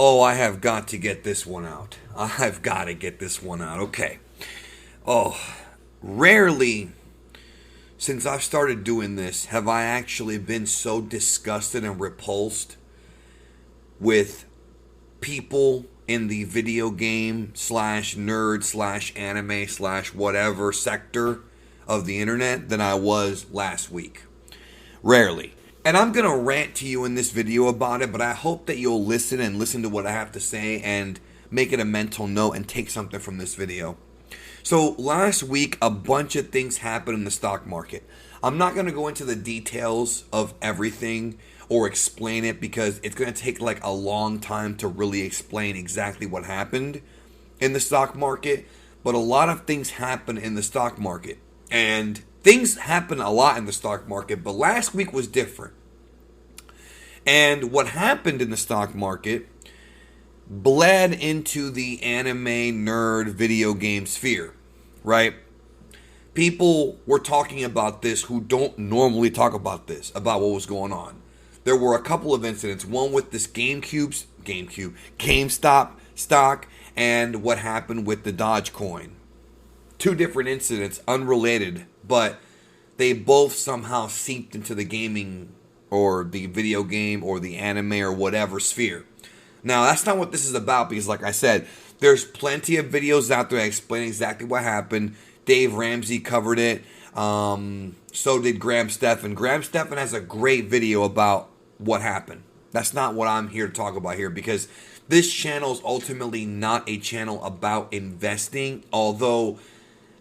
Oh, I have got to get this one out. I've got to get this one out. Okay. Oh, rarely since I've started doing this have I actually been so disgusted and repulsed with people in the video game slash nerd slash anime slash whatever sector of the internet than I was last week. Rarely. And I'm going to rant to you in this video about it, but I hope that you'll listen to what I have to say and make it a mental note and take something from this video. So last week, a bunch of things happened in the stock market. I'm not going to go into the details of everything or explain it because it's going to take like a long time to really explain exactly what happened in the stock market. But a lot of things happen in the stock market. And things happen a lot in the stock market, but last week was different. And what happened in the stock market bled into the anime nerd video game sphere, right? People were talking about this who don't normally talk about this, about what was going on. There were a couple of incidents, one with this GameStop stock, and what happened with the Dogecoin. Two different incidents, unrelated, but they both somehow seeped into the gaming or the video game or the anime or whatever sphere. Now, that's not what this is about because, like I said, there's plenty of videos out there that explain exactly what happened. Dave Ramsey covered it. So did Graham Stephan. Graham Stephan has a great video about what happened. That's not what I'm here to talk about here because this channel is ultimately not a channel about investing, although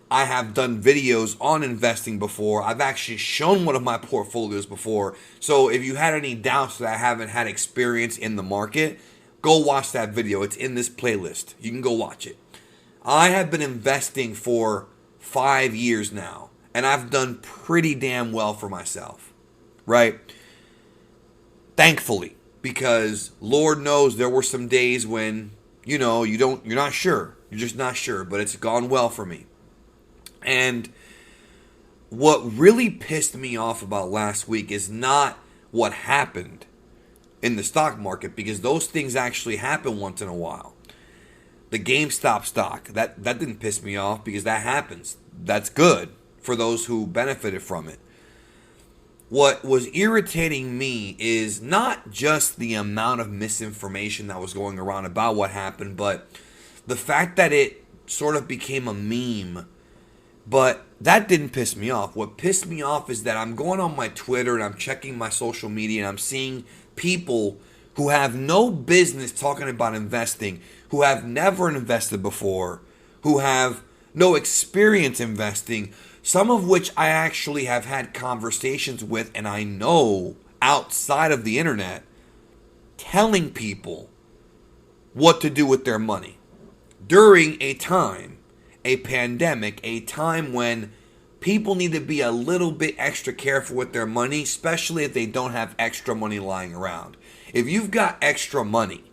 I have done videos on investing before. I've actually shown one of my portfolios before. So if you had any doubts that I haven't had experience in the market, go watch that video. It's in this playlist. You can go watch it. I have been investing for 5 years now, and I've done pretty damn well for myself, right? Thankfully, because Lord knows there were some days when, you're not sure. You're just not sure, but it's gone well for me. And what really pissed me off about last week is not what happened in the stock market, because those things actually happen once in a while. The GameStop stock, that didn't piss me off because that happens. That's good for those who benefited from it. What was irritating me is not just the amount of misinformation that was going around about what happened, but the fact that it sort of became a meme. But that didn't piss me off. What pissed me off is that I'm going on my Twitter and I'm checking my social media and I'm seeing people who have no business talking about investing, who have never invested before, who have no experience investing, some of which I actually have had conversations with and I know outside of the internet, telling people what to do with their money during a pandemic, a time when people need to be a little bit extra careful with their money, especially if they don't have extra money lying around. If you've got extra money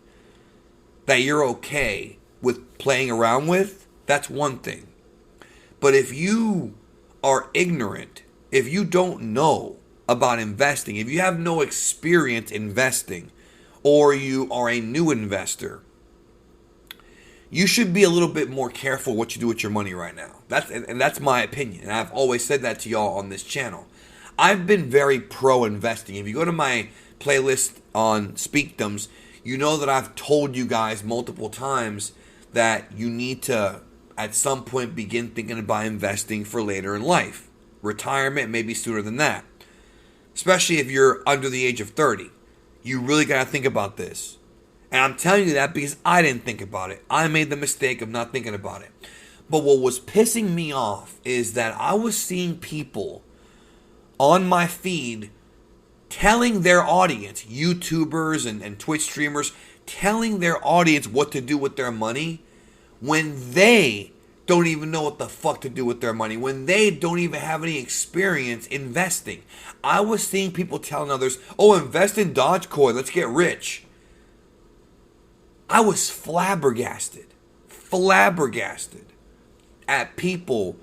that you're okay with playing around with, that's one thing. But if you are ignorant, if you don't know about investing, if you have no experience investing, or you are a new investor, you should be a little bit more careful what you do with your money right now. That's my opinion. And I've always said that to y'all on this channel. I've been very pro investing. If you go to my playlist on Speakdoms, you know that I've told you guys multiple times that you need to, at some point, begin thinking about investing for later in life. Retirement, maybe sooner than that. Especially if you're under the age of 30. You really got to think about this. And I'm telling you that because I didn't think about it. I made the mistake of not thinking about it. But what was pissing me off is that I was seeing people on my feed telling their audience, YouTubers and Twitch streamers, telling their audience what to do with their money when they don't even know what the fuck to do with their money, when they don't even have any experience investing. I was seeing people telling others, oh, invest in Dogecoin, let's get rich. I was flabbergasted at people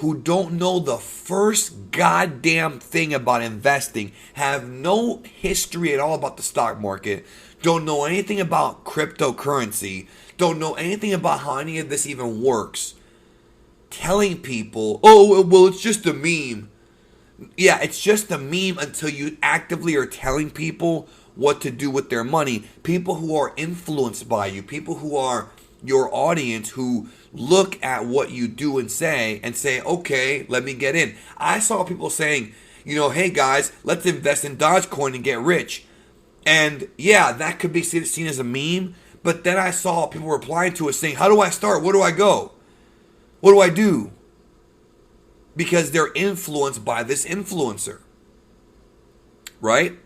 who don't know the first goddamn thing about investing, have no history at all about the stock market, don't know anything about cryptocurrency, don't know anything about how any of this even works, telling people, oh, well, it's just a meme. Yeah, it's just a meme until you actively are telling people what to do with their money. People who are influenced by you, people who are your audience, who look at what you do and say, okay, let me get in. I saw people saying, hey guys, let's invest in Dogecoin and get rich. And yeah, that could be seen as a meme, but then I saw people replying to it saying, how do I start? Where do I go? What do I do? Because they're influenced by this influencer. Right?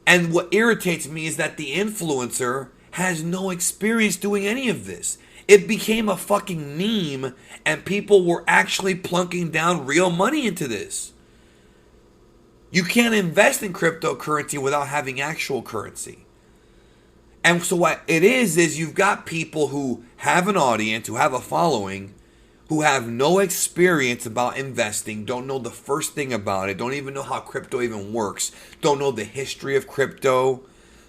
And what irritates me is that the influencer has no experience doing any of this. It became a fucking meme, and people were actually plunking down real money into this. You can't invest in cryptocurrency without having actual currency. And so what it is you've got people who have an audience, who have a following, who have no experience about investing, don't know the first thing about it, don't even know how crypto even works, don't know the history of crypto,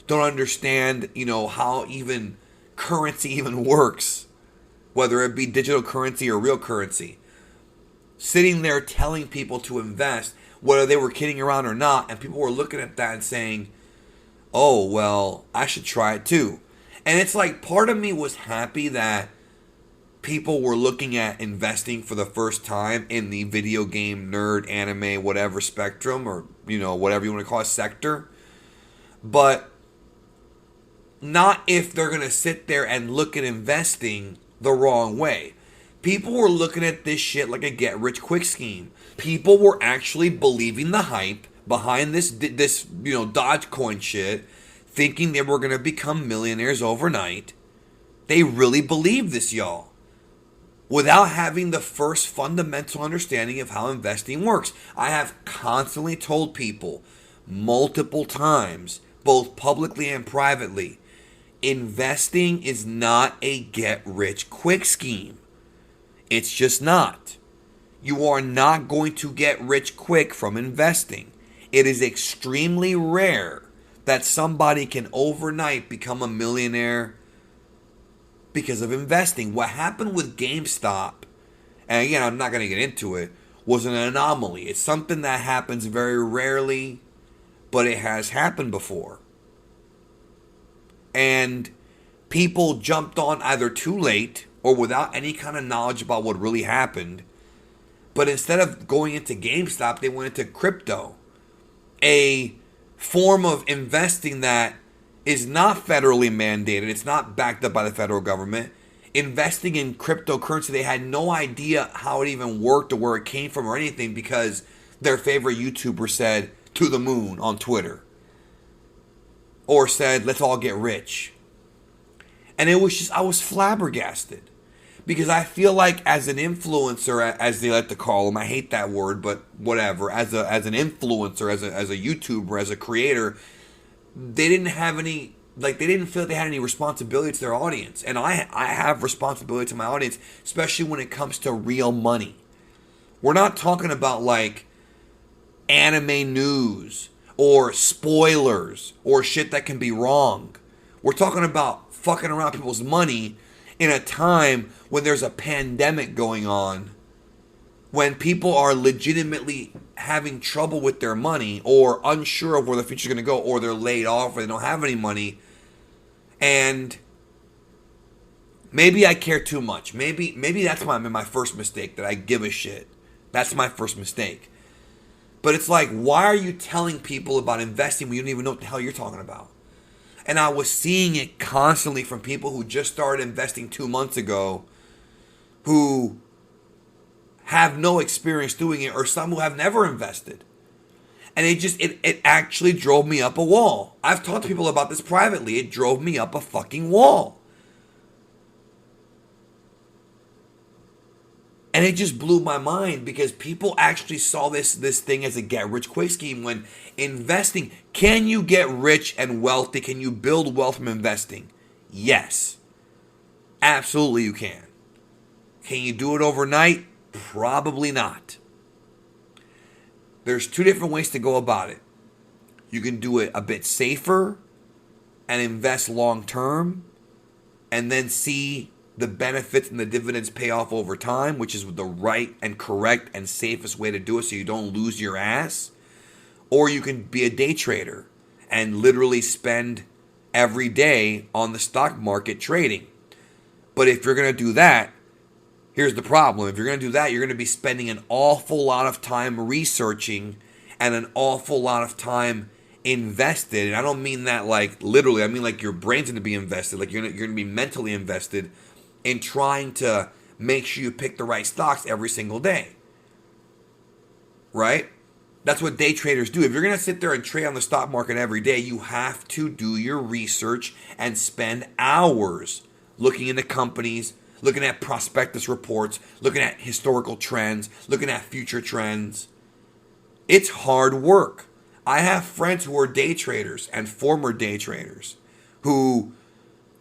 don't understand, how even currency even works, whether it be digital currency or real currency. Sitting there telling people to invest, whether they were kidding around or not, and people were looking at that and saying, oh, well, I should try it too. And it's like part of me was happy that people were looking at investing for the first time in the video game, nerd, anime, whatever spectrum, or, whatever you want to call it, sector. But not if they're going to sit there and look at investing the wrong way. People were looking at this shit like a get-rich-quick scheme. People were actually believing the hype behind this Dogecoin shit, thinking they were going to become millionaires overnight. They really believed this, y'all, without having the first fundamental understanding of how investing works. I have constantly told people multiple times, both publicly and privately, investing is not a get-rich-quick scheme. It's just not. You are not going to get rich quick from investing. It is extremely rare that somebody can overnight become a millionaire because of investing. What happened with GameStop, and again, I'm not going to get into it, was an anomaly. It's something that happens very rarely, but it has happened before. And people jumped on either too late or without any kind of knowledge about what really happened. But instead of going into GameStop, they went into crypto, a form of investing that is not federally mandated. It's not backed up by the federal government. Investing in cryptocurrency, they had no idea how it even worked or where it came from or anything, because their favorite YouTuber said, to the moon on Twitter. Or said, let's all get rich. And it was just, I was flabbergasted. Because I feel like as an influencer, as they like to call them, I hate that word, but whatever, as an influencer, as a YouTuber, as a creator, they didn't have any, they didn't feel like they had any responsibility to their audience. And I have responsibility to my audience, especially when it comes to real money. We're not talking about anime news or spoilers or shit that can be wrong. We're talking about fucking around people's money in a time when there's a pandemic going on, when people are legitimately having trouble with their money or unsure of where the future's going to go, or they're laid off or they don't have any money. And maybe I care too much. Maybe that's my first mistake, that I give a shit. That's my first mistake. But it's like, why are you telling people about investing when you don't even know what the hell you're talking about? And I was seeing it constantly from people who just started investing 2 months ago, who have no experience doing it, or some who have never invested. And it actually drove me up a wall. I've talked to people about this privately. It drove me up a fucking wall. And it just blew my mind, because people actually saw this thing as a get-rich-quick scheme, when investing, can you get rich and wealthy? Can you build wealth from investing? Yes. Absolutely you can. Can you do it overnight? Probably not. There's two different ways to go about it. You can do it a bit safer and invest long term and then see the benefits and the dividends pay off over time, which is the right and correct and safest way to do it so you don't lose your ass. Or you can be a day trader and literally spend every day on the stock market trading. But if you're going to do that, here's the problem. If you're going to do that, you're going to be spending an awful lot of time researching and an awful lot of time invested. And I don't mean that like literally. I mean like your brain's going to be invested. Like you're going to be mentally invested in trying to make sure you pick the right stocks every single day. Right? That's what day traders do. If you're going to sit there and trade on the stock market every day, you have to do your research and spend hours looking into companies, looking at prospectus reports, looking at historical trends, looking at future trends. It's hard work. I have friends who are day traders and former day traders who,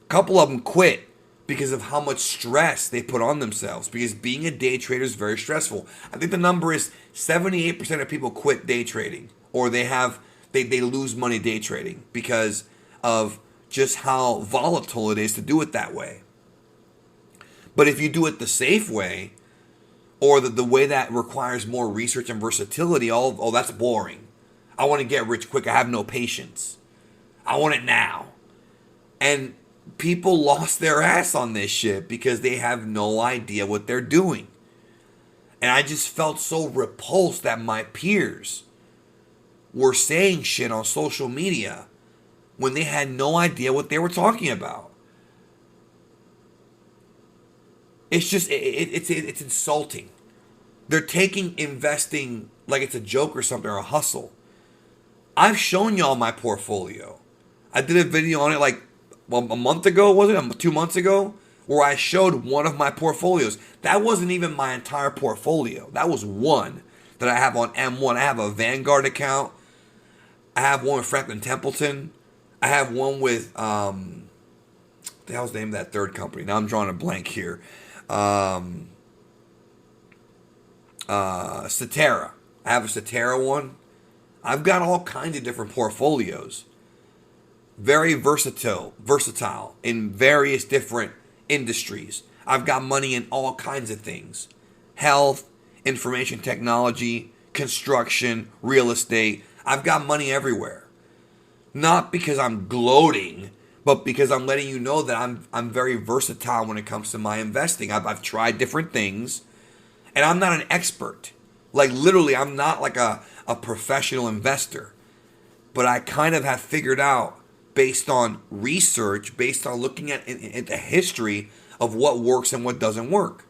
a couple of them quit because of how much stress they put on themselves, because being a day trader is very stressful. I think the number is 78% of people quit day trading, or they lose money day trading because of just how volatile it is to do it that way. But if you do it the safe way, or the way that requires more research and versatility, that's boring. I want to get rich quick. I have no patience. I want it now. And people lost their ass on this shit because they have no idea what they're doing. And I just felt so repulsed that my peers were saying shit on social media when they had no idea what they were talking about. It's just, it's insulting. They're taking investing like it's a joke or something, or a hustle. I've shown y'all my portfolio. I did a video on it like a month ago, was it? 2 months ago? Where I showed one of my portfolios. That wasn't even my entire portfolio. That was one that I have on M1. I have a Vanguard account. I have one with Franklin Templeton. I have one with, the hell's the name of that third company? Now I'm drawing a blank here. Cetera. I have a Cetera one. I've got all kinds of different portfolios. Very versatile in various different industries. I've got money in all kinds of things. Health, information technology, construction, real estate. I've got money everywhere. Not because I'm gloating, but because I'm letting you know that I'm very versatile when it comes to my investing. I've tried different things, and I'm not an expert. Like literally, I'm not like a professional investor. But I kind of have figured out, based on research, based on looking at the history of what works and what doesn't work.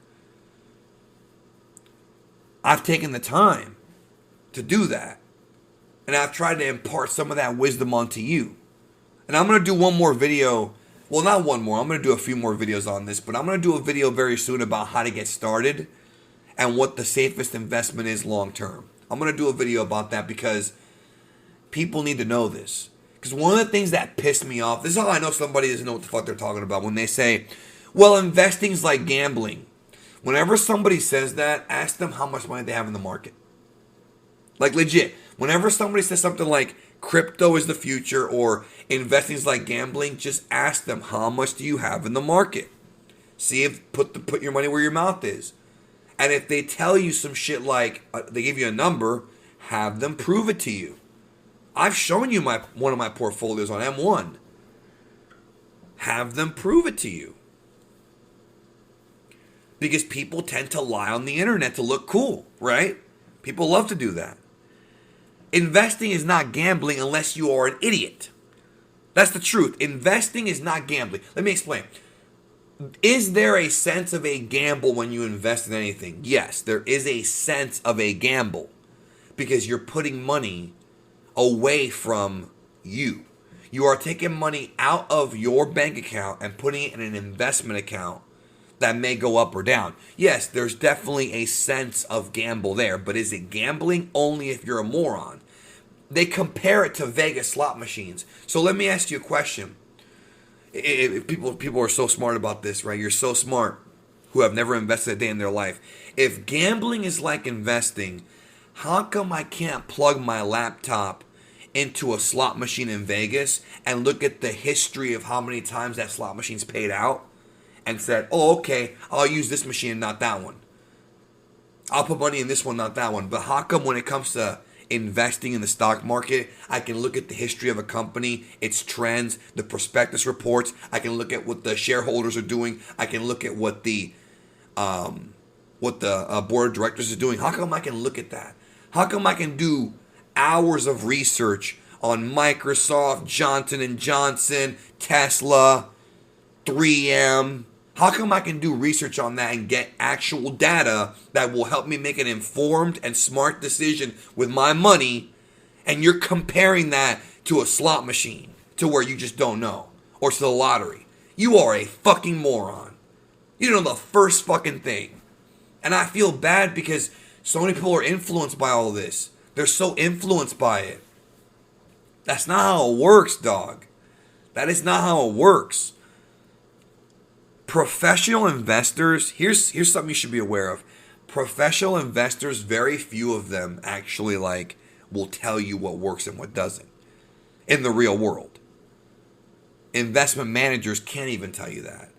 I've taken the time to do that. And I've tried to impart some of that wisdom onto you. And I'm going to do one more video. Well, not one more. I'm going to do a few more videos on this. But I'm going to do a video very soon about how to get started and what the safest investment is long term. I'm going to do a video about that because people need to know this. Because one of the things that pissed me off, this is how I know somebody doesn't know what the fuck they're talking about, when they say, well, investing's like gambling. Whenever somebody says that, ask them how much money they have in the market. Like legit. Whenever somebody says something like crypto is the future or investing's like gambling, just ask them how much do you have in the market. See if put your money where your mouth is. And if they tell you some shit like they give you a number, have them prove it to you. I've shown you one of my portfolios on M1. Have them prove it to you. Because people tend to lie on the internet to look cool, right? People love to do that. Investing is not gambling unless you are an idiot. That's the truth. Investing is not gambling. Let me explain. Is there a sense of a gamble when you invest in anything? Yes, there is a sense of a gamble. Because you're putting money away from you. You are taking money out of your bank account and putting it in an investment account that may go up or down. Yes, there's definitely a sense of gamble there, but is it gambling? Only if you're a moron. They compare it to Vegas slot machines. So let me ask you a question. People are so smart about this, right? You're so smart. who have never invested a day in their life. If gambling is like investing, how come I can't plug my laptop into a slot machine in Vegas and look at the history of how many times that slot machine's paid out and said, oh, okay, I'll use this machine and not that one. I'll put money in this one, not that one. But how come when it comes to investing in the stock market, I can look at the history of a company, its trends, the prospectus reports. I can look at what the shareholders are doing. I can look at what the board of directors is doing. How come I can look at that? How come I can do hours of research on Microsoft, Johnson & Johnson, Tesla, 3M? How come I can do research on that and get actual data that will help me make an informed and smart decision with my money, and you're comparing that to a slot machine to where you just don't know, or to the lottery? You are a fucking moron. You don't know the first fucking thing. And I feel bad because so many people are influenced by all of this. They're so influenced by it. That's not how it works, dog. That is not how it works. Professional investors, here's something you should be aware of. Professional investors, very few of them actually will tell you what works and what doesn't in the real world. Investment managers can't even tell you that.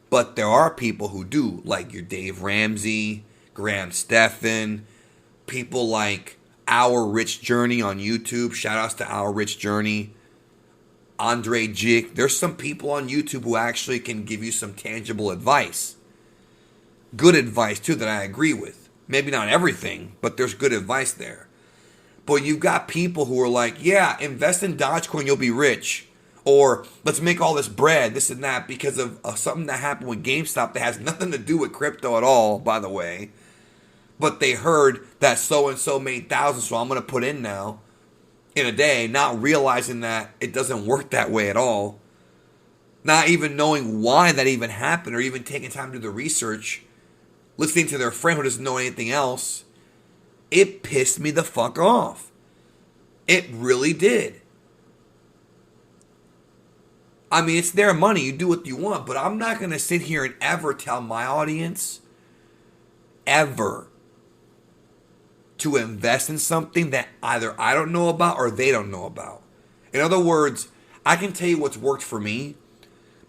But there are people who do, like your Dave Ramsey, Graham Stephan, people like Our Rich Journey on YouTube. Shout outs to Our Rich Journey. Andre Jick. There's some people on YouTube who actually can give you some tangible advice. Good advice, too, that I agree with. Maybe not everything, but there's good advice there. But you've got people who are like, yeah, invest in Dogecoin, you'll be rich. Or let's make all this bread, this and that, because of something that happened with GameStop that has nothing to do with crypto at all, by the way. But they heard that so-and-so made thousands, so I'm going to put in now in a day, not realizing that it doesn't work that way at all. Not even knowing why that even happened, or even taking time to do the research, listening to their friend who doesn't know anything else. It pissed me the fuck off. It really did. I mean, it's their money. You do what you want. But I'm not going to sit here and ever tell my audience, ever, to invest in something that either I don't know about or they don't know about. In other words, I can tell you what's worked for me.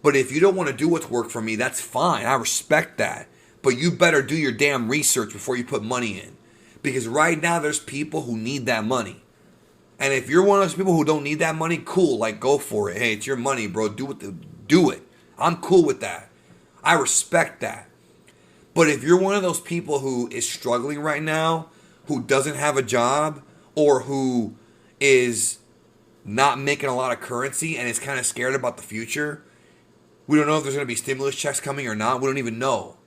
But if you don't want to do what's worked for me, that's fine. I respect that. But you better do your damn research before you put money in. Because right now there's people who need that money. And if you're one of those people who don't need that money, cool, go for it. Hey, it's your money, bro. Do it. I'm cool with that. I respect that. But if you're one of those people who is struggling right now, who doesn't have a job, or who is not making a lot of currency and is kind of scared about the future, we don't know if there's going to be stimulus checks coming or not. We don't even know.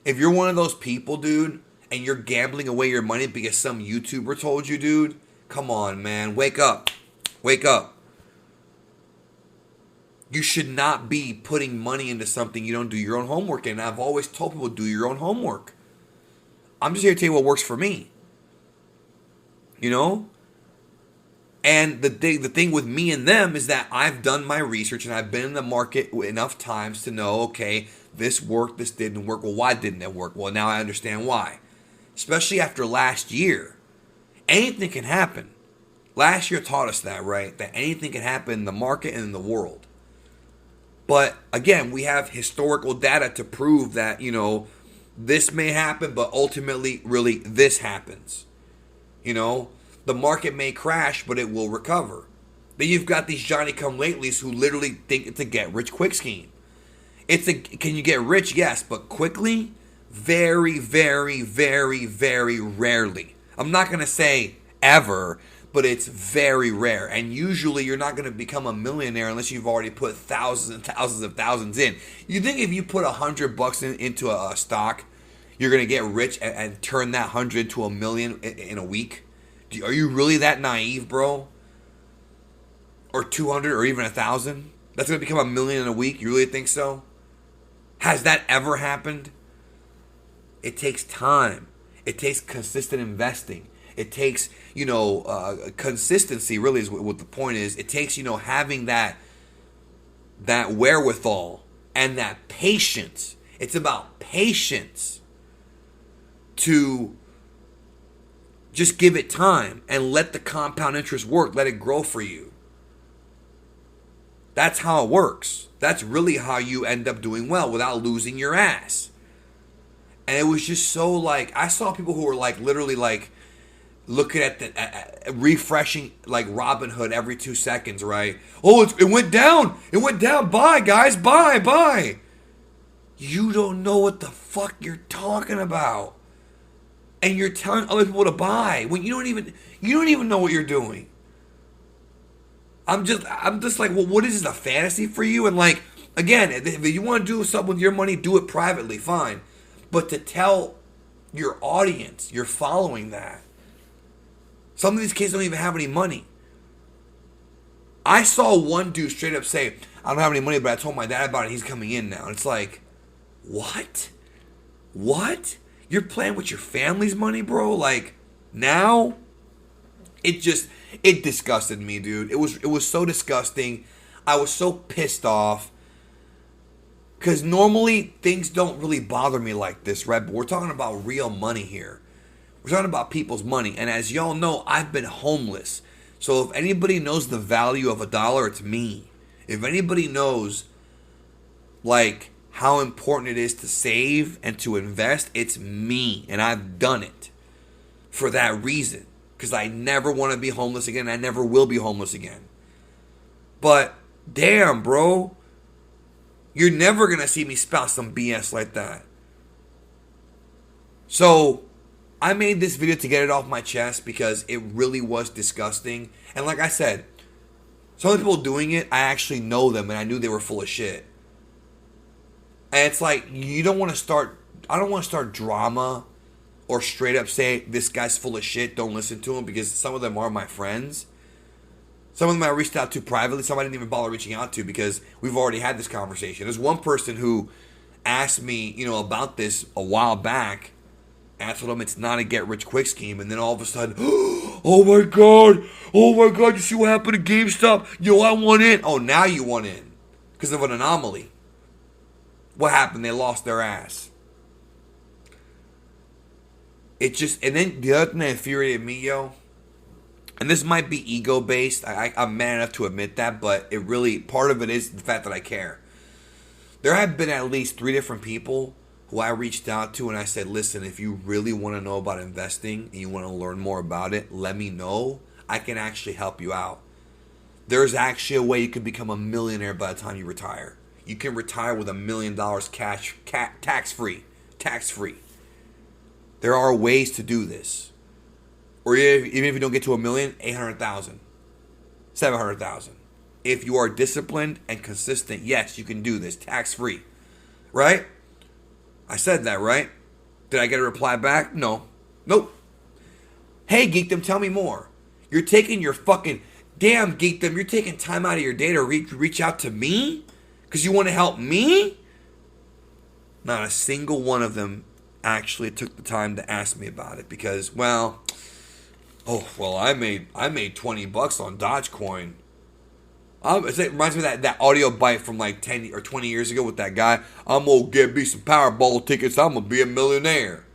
If you're one of those people, dude, and you're gambling away your money because some YouTuber told you, dude, come on, man. Wake up. Wake up. You should not be putting money into something you don't do your own homework in. I've always told people, do your own homework. I'm just here to tell you what works for me. You know? And the thing with me and them is that I've done my research and I've been in the market enough times to know, okay, this worked, this didn't work. Well, why didn't it work? Well, now I understand why. Especially after last year. Anything can happen. Last year taught us that, right? That anything can happen in the market and in the world. But again, we have historical data to prove that, this may happen, but ultimately, really, this happens. The market may crash, but it will recover. Then you've got these Johnny-come-latelys who literally think it's a get-rich-quick scheme. Can you get rich? Yes, but quickly? Very, very, very, very rarely. I'm not going to say ever, but it's very rare. And usually you're not going to become a millionaire unless you've already put thousands and thousands of thousands in. You think if you put $100 into a stock, you're going to get rich and turn that 100 to a million in a week? Are you really that naive, bro? Or 200 or even 1,000? That's going to become a million in a week? You really think so? Has that ever happened? It takes time. It takes consistent investing. It takes, consistency really is what the point is. It takes, having that wherewithal and that patience. It's about patience to just give it time and let the compound interest work. Let it grow for you. That's how it works. That's really how you end up doing well without losing your ass. And it was just so like, I saw people who were like literally like looking at the refreshing like Robinhood every 2 seconds, right? Oh, it went down. It went down. Buy, guys. Buy. You don't know what the fuck you're talking about. And you're telling other people to buy when you don't even know what you're doing. I'm just like, well, what is this, a fantasy for you? And like, again, if you want to do something with your money, do it privately, fine. But to tell your audience you're following that. Some of these kids don't even have any money. I saw one dude straight up say, I don't have any money, but I told my dad about it. He's coming in now. And it's like, what? What? You're playing with your family's money, bro? Like, now? It disgusted me, dude. It was so disgusting. I was so pissed off. Because normally, things don't really bother me like this, right? But we're talking about real money here. We're talking about people's money. And as y'all know, I've been homeless. So if anybody knows the value of $1, it's me. If anybody knows, like, how important it is to save and to invest, it's me. And I've done it for that reason. Because I never want to be homeless again. I never will be homeless again. But, damn, bro. You're never going to see me spout some BS like that. So, I made this video to get it off my chest because it really was disgusting. And like I said, some of the people doing it, I actually know them and I knew they were full of shit. And it's like, I don't want to start drama or straight up say this guy's full of shit, don't listen to him, because some of them are my friends. Some of them I reached out to privately, some I didn't even bother reaching out to because we've already had this conversation. There's one person who asked me, about this a while back, and I told him it's not a get-rich-quick scheme, and then all of a sudden, oh my god, you see what happened to GameStop? Yo, I want in. Oh, now you want in because of an anomaly. What happened? They lost their ass. And then the other thing that infuriated me, yo, and this might be ego-based, I'm man enough to admit that, but part of it is the fact that I care. There have been at least 3 different people who I reached out to and I said, listen, if you really want to know about investing and you want to learn more about it, let me know. I can actually help you out. There's actually a way you can become a millionaire by the time you retire. You can retire with $1 million cash, tax-free. Tax-free. There are ways to do this. Or even if you don't get to $1 million, 800,000, 700,000. If you are disciplined and consistent, yes, you can do this tax-free. Right? I said that, right? Did I get a reply back? No. Nope. Hey, Geekdom, tell me more. You're taking your fucking... Damn, Geekdom, you're taking time out of your day to reach out to me? Because you want to help me? Not a single one of them actually took the time to ask me about it because, I made $20 on Dogecoin. It reminds me of that audio bite from like 10 or 20 years ago with that guy. I'm going to get me some Powerball tickets. I'm going to be a millionaire.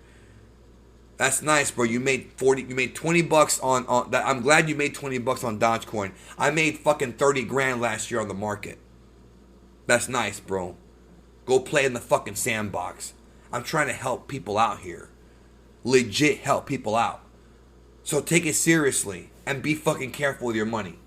That's nice, bro. You made $20 on that. I'm glad you made $20 on Dogecoin. I made fucking 30 grand last year on the market. That's nice, bro. Go play in the fucking sandbox. I'm trying to help people out here. Legit help people out. So take it seriously and be fucking careful with your money.